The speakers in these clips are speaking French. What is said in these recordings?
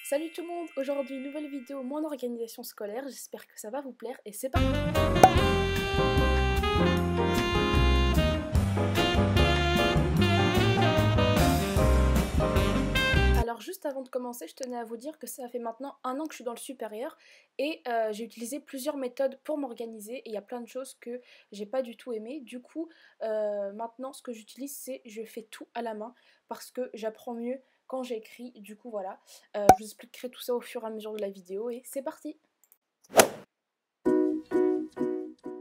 Salut tout le monde, aujourd'hui nouvelle vidéo mon organisation scolaire, j'espère que ça va vous plaire et c'est parti. Alors juste avant de commencer, je tenais à vous dire que ça fait maintenant 1 an que je suis dans le supérieur et j'ai utilisé plusieurs méthodes pour m'organiser et il y a plein de choses que j'ai pas du tout aimé. Du coup maintenant ce que j'utilise c'est je fais tout à la main parce que j'apprends mieux quand j'écris. Du coup voilà, je vous expliquerai tout ça au fur et à mesure de la vidéo et c'est parti.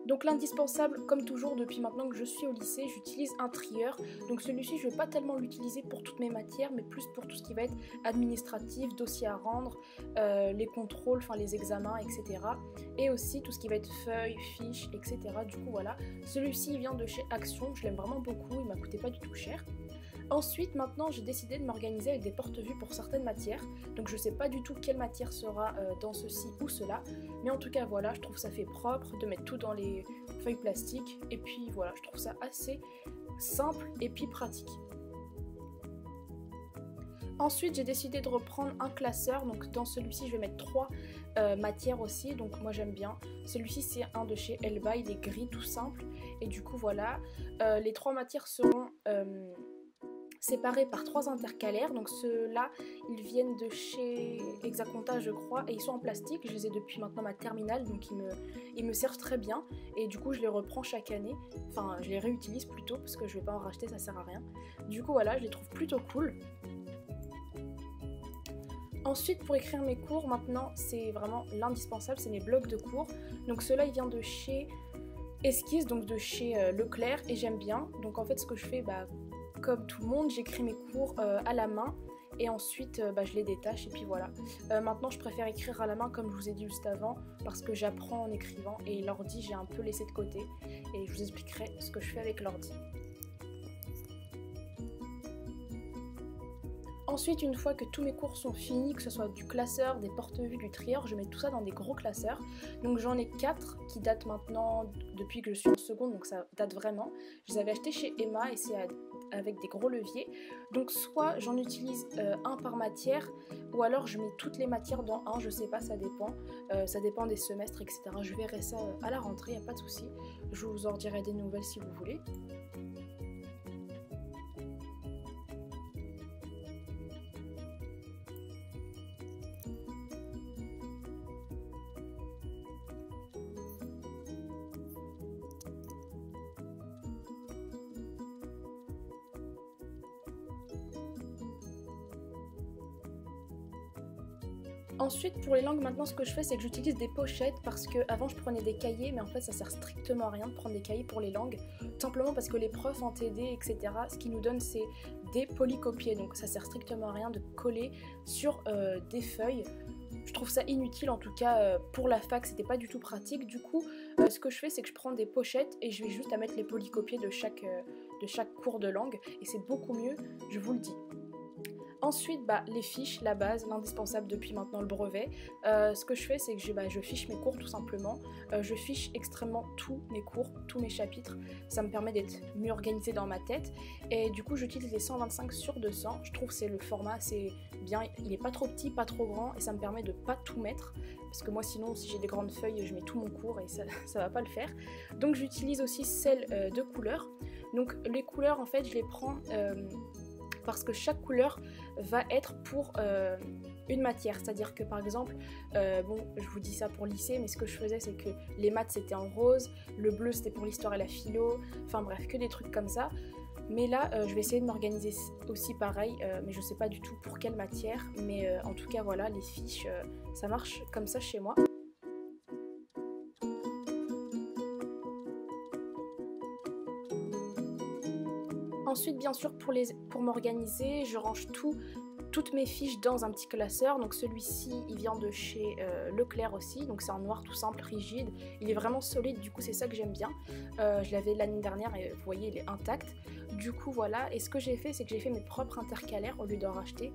Donc l'indispensable, comme toujours depuis maintenant que je suis au lycée, j'utilise un trieur. Donc celui-ci, je ne vais pas tellement l'utiliser pour toutes mes matières, mais plus pour tout ce qui va être administratif, dossier à rendre, les contrôles, enfin les examens, etc. Et aussi tout ce qui va être feuilles, fiches, etc. Du coup voilà, celui-ci il vient de chez Action, je l'aime vraiment beaucoup, il m'a coûté pas du tout cher. Ensuite, maintenant, j'ai décidé de m'organiser avec des porte-vues pour certaines matières. Donc, je ne sais pas du tout quelle matière sera dans ceci ou cela. Mais en tout cas, voilà, je trouve ça fait propre de mettre tout dans les feuilles plastiques. Et puis, voilà, je trouve ça assez simple et puis pratique. Ensuite, j'ai décidé de reprendre un classeur. Donc, dans celui-ci, je vais mettre 3 matières aussi. Donc, moi, j'aime bien. Celui-ci, c'est un de chez Elba. Il est gris, tout simple. Et du coup, voilà. Les 3 matières seront séparés par 3 intercalaires, donc ceux-là ils viennent de chez Exaconta je crois et ils sont en plastique, je les ai depuis maintenant ma terminale donc ils me servent très bien et du coup je les reprends chaque année, enfin je les réutilise plutôt parce que je vais pas en racheter, ça sert à rien. Du coup voilà, je les trouve plutôt cool. Ensuite pour écrire mes cours maintenant c'est vraiment l'indispensable, c'est mes blocs de cours, donc ceux-là il vient de chez Esquisse, donc de chez Leclerc et j'aime bien, donc en fait ce que je fais comme tout le monde, j'écris mes cours à la main et ensuite je les détache et puis voilà. Maintenant je préfère écrire à la main comme je vous ai dit juste avant parce que j'apprends en écrivant et l'ordi j'ai un peu laissé de côté et je vous expliquerai ce que je fais avec l'ordi. Ensuite, une fois que tous mes cours sont finis, que ce soit du classeur, des porte-vues, du trieur, je mets tout ça dans des gros classeurs. Donc j'en ai 4 qui datent maintenant depuis que je suis en seconde, donc ça date vraiment. Je les avais achetés chez Emma et c'est avec des gros leviers. Donc soit j'en utilise un par matière, ou alors je mets toutes les matières dans un, je sais pas, ça dépend. Ça dépend des semestres, etc. Je verrai ça à la rentrée, y a pas de souci. Je vous en dirai des nouvelles si vous voulez. Ensuite pour les langues maintenant ce que je fais c'est que j'utilise des pochettes parce que avant je prenais des cahiers mais en fait ça sert strictement à rien de prendre des cahiers pour les langues, simplement parce que les profs en TD etc ce qu'ils nous donnent c'est des polycopiés, donc ça sert strictement à rien de coller sur des feuilles. Je trouve ça inutile, en tout cas pour la fac c'était pas du tout pratique. Du coup ce que je fais c'est que je prends des pochettes et je vais juste à mettre les polycopiés de chaque cours de langue et c'est beaucoup mieux, je vous le dis. Ensuite, les fiches, la base, l'indispensable depuis maintenant le brevet. Ce que je fais, c'est que je fiche mes cours tout simplement. Je fiche extrêmement tous mes cours, tous mes chapitres. Ça me permet d'être mieux organisée dans ma tête. Et du coup, j'utilise les 125 sur 200. Je trouve que c'est le format, c'est bien. Il n'est pas trop petit, pas trop grand. Et ça me permet de pas tout mettre. Parce que moi, sinon, si j'ai des grandes feuilles, je mets tout mon cours et ça va pas le faire. Donc, j'utilise aussi celles de couleurs. Donc, les couleurs, en fait, je les prends parce que chaque couleur va être pour une matière, c'est-à-dire que par exemple, je vous dis ça pour lycée, mais ce que je faisais c'est que les maths c'était en rose, le bleu c'était pour l'histoire et la philo, enfin bref, que des trucs comme ça. Mais là, je vais essayer de m'organiser aussi pareil, mais je sais pas du tout pour quelle matière, mais en tout cas voilà, les fiches, ça marche comme ça chez moi. Ensuite, bien sûr, pour m'organiser, je range toutes mes fiches dans un petit classeur. Donc celui-ci, il vient de chez Leclerc aussi. Donc c'est en noir tout simple, rigide. Il est vraiment solide, du coup c'est ça que j'aime bien. Je l'avais l'année dernière et vous voyez, il est intact. Du coup voilà, et ce que j'ai fait, c'est que j'ai fait mes propres intercalaires au lieu d'en racheter.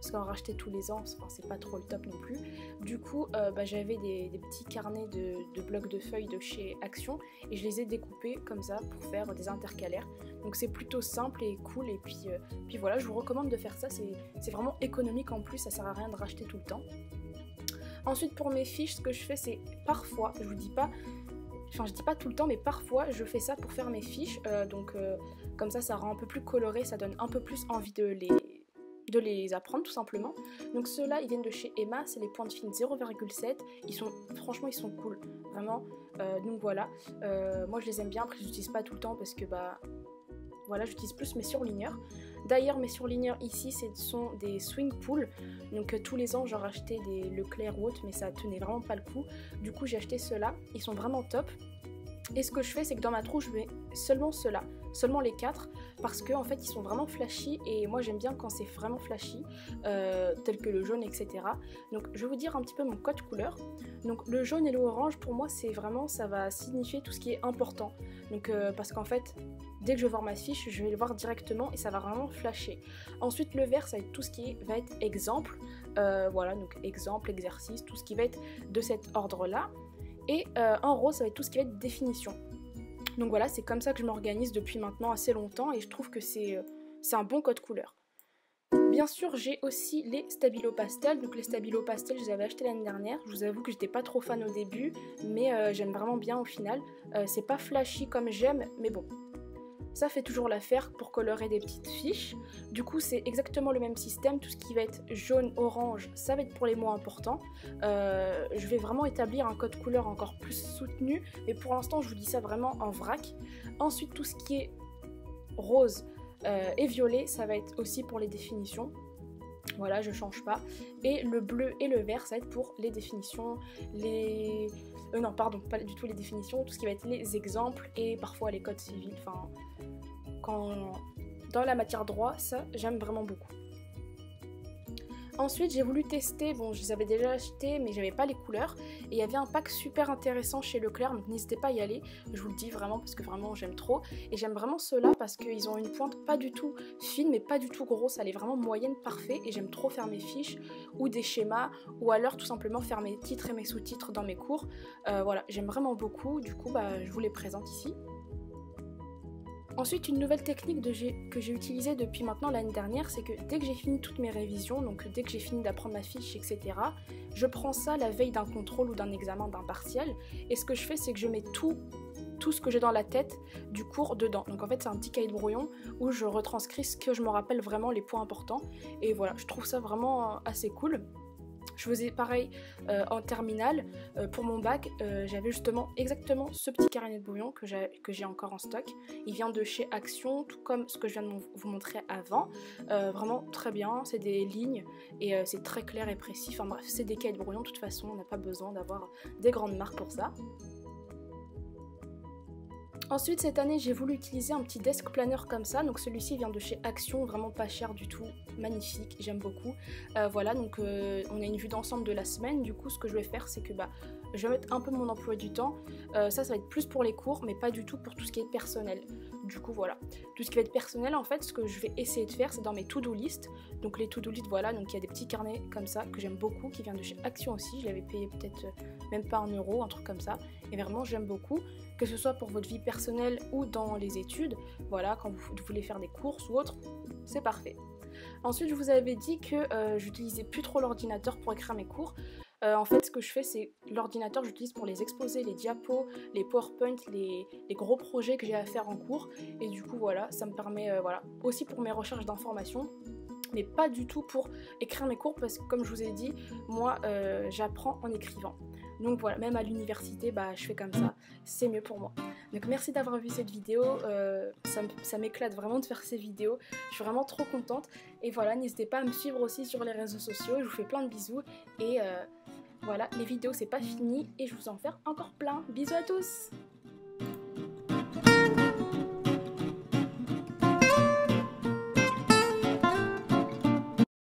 parce qu'en racheter tous les ans, enfin, c'est pas trop le top non plus. Du coup, j'avais des petits carnets de blocs de feuilles de chez Action et je les ai découpés comme ça pour faire des intercalaires. Donc c'est plutôt simple et cool, et puis voilà, je vous recommande de faire ça, c'est vraiment économique en plus, ça sert à rien de racheter tout le temps. Ensuite pour mes fiches, ce que je fais c'est parfois, je dis pas tout le temps, mais parfois je fais ça pour faire mes fiches, comme ça rend un peu plus coloré, ça donne un peu plus envie de les apprendre tout simplement. Donc ceux-là ils viennent de chez Emma, c'est les points de fine 0,7, franchement ils sont cool, vraiment, donc voilà, moi je les aime bien, après je les utilise pas tout le temps parce que voilà, j'utilise plus mes surligneurs. D'ailleurs mes surligneurs ici ce sont des swing pools, donc tous les ans j'en rachetais des Leclerc ou autre, mais ça tenait vraiment pas le coup, du coup j'ai acheté ceux-là, ils sont vraiment top. Et ce que je fais c'est que dans ma trousse je mets seulement ceux-là, seulement les 4, parce que en fait ils sont vraiment flashy et moi j'aime bien quand c'est vraiment flashy, tel que le jaune, etc. Donc je vais vous dire un petit peu mon code couleur. Donc le jaune et le orange pour moi c'est vraiment, ça va signifier tout ce qui est important, donc parce qu'en fait dès que je vais voir ma fiche je vais le voir directement et ça va vraiment flasher. Ensuite le vert ça va être tout ce qui va être exemple, voilà, donc exemple, exercice, tout ce qui va être de cet ordre là. Et en rose ça va être tout ce qui va être définition. Donc voilà, c'est comme ça que je m'organise depuis maintenant assez longtemps et je trouve que c'est un bon code couleur. Bien sûr j'ai aussi les Stabilo Pastel, donc les Stabilo Pastel je les avais achetés l'année dernière, je vous avoue que j'étais pas trop fan au début, mais j'aime vraiment bien au final, c'est pas flashy comme j'aime, mais bon, ça fait toujours l'affaire pour colorer des petites fiches. Du coup c'est exactement le même système, tout ce qui va être jaune, orange, ça va être pour les mots importants. Je vais vraiment établir un code couleur encore plus soutenu, mais pour l'instant je vous dis ça vraiment en vrac. Ensuite tout ce qui est rose et violet, ça va être aussi pour les définitions. Voilà, je change pas. Et le bleu et le vert, ça va être pour les définitions, non, pardon, pas du tout les définitions, tout ce qui va être les exemples et parfois les codes civils, enfin, dans la matière droit, ça, j'aime vraiment beaucoup. Ensuite, j'ai voulu tester, bon, je les avais déjà achetés, mais j'avais pas les couleurs, et il y avait un pack super intéressant chez Leclerc, donc n'hésitez pas à y aller, je vous le dis vraiment, parce que vraiment j'aime trop, et j'aime vraiment ceux-là parce qu'ils ont une pointe pas du tout fine, mais pas du tout grosse, elle est vraiment moyenne, parfait, et j'aime trop faire mes fiches, ou des schémas, ou alors tout simplement faire mes titres et mes sous-titres dans mes cours. Voilà, j'aime vraiment beaucoup, du coup, je vous les présente ici. Ensuite, une nouvelle technique que j'ai utilisée depuis maintenant l'année dernière, c'est que dès que j'ai fini toutes mes révisions, donc dès que j'ai fini d'apprendre ma fiche, etc., je prends ça la veille d'un contrôle ou d'un examen, d'un partiel, et ce que je fais, c'est que je mets tout ce que j'ai dans la tête du cours dedans. Donc en fait, c'est un petit cahier de brouillon où je retranscris ce que je me rappelle vraiment, les points importants, et voilà, je trouve ça vraiment assez cool. Je faisais pareil en terminale, pour mon bac, j'avais justement exactement ce petit carnet de brouillon que j'ai encore en stock. Il vient de chez Action, tout comme ce que je viens de vous montrer avant. Vraiment très bien, c'est des lignes et c'est très clair et précis. Enfin bref, c'est des cahiers de brouillon, de toute façon, on n'a pas besoin d'avoir des grandes marques pour ça. Ensuite cette année j'ai voulu utiliser un petit desk planner comme ça, donc celui-ci vient de chez Action, vraiment pas cher du tout, magnifique, j'aime beaucoup. Voilà, donc on a une vue d'ensemble de la semaine, du coup ce que je vais faire c'est que je vais mettre un peu mon emploi du temps, ça va être plus pour les cours mais pas du tout pour tout ce qui est personnel. Du coup voilà, tout ce qui va être personnel en fait, ce que je vais essayer de faire c'est dans mes to-do list, donc les to-do list voilà, donc il y a des petits carnets comme ça que j'aime beaucoup, qui viennent de chez Action aussi, je l'avais payé peut-être même pas 1 €, un truc comme ça, et vraiment j'aime beaucoup, que ce soit pour votre vie personnelle ou dans les études, voilà, quand vous voulez faire des courses ou autre, c'est parfait. Ensuite je vous avais dit que j'utilisais plus trop l'ordinateur pour écrire mes cours. En fait ce que je fais c'est l'ordinateur j'utilise pour les exposés, les diapos, les PowerPoint, les gros projets que j'ai à faire en cours, et du coup voilà, ça me permet voilà, aussi pour mes recherches d'informations, mais pas du tout pour écrire mes cours parce que comme je vous ai dit, moi j'apprends en écrivant. Donc voilà, même à l'université, je fais comme ça, c'est mieux pour moi. Donc merci d'avoir vu cette vidéo, ça m'éclate vraiment de faire ces vidéos, je suis vraiment trop contente. Et voilà, n'hésitez pas à me suivre aussi sur les réseaux sociaux, je vous fais plein de bisous. Et voilà, les vidéos c'est pas fini et je vous en fais encore plein. Bisous à tous!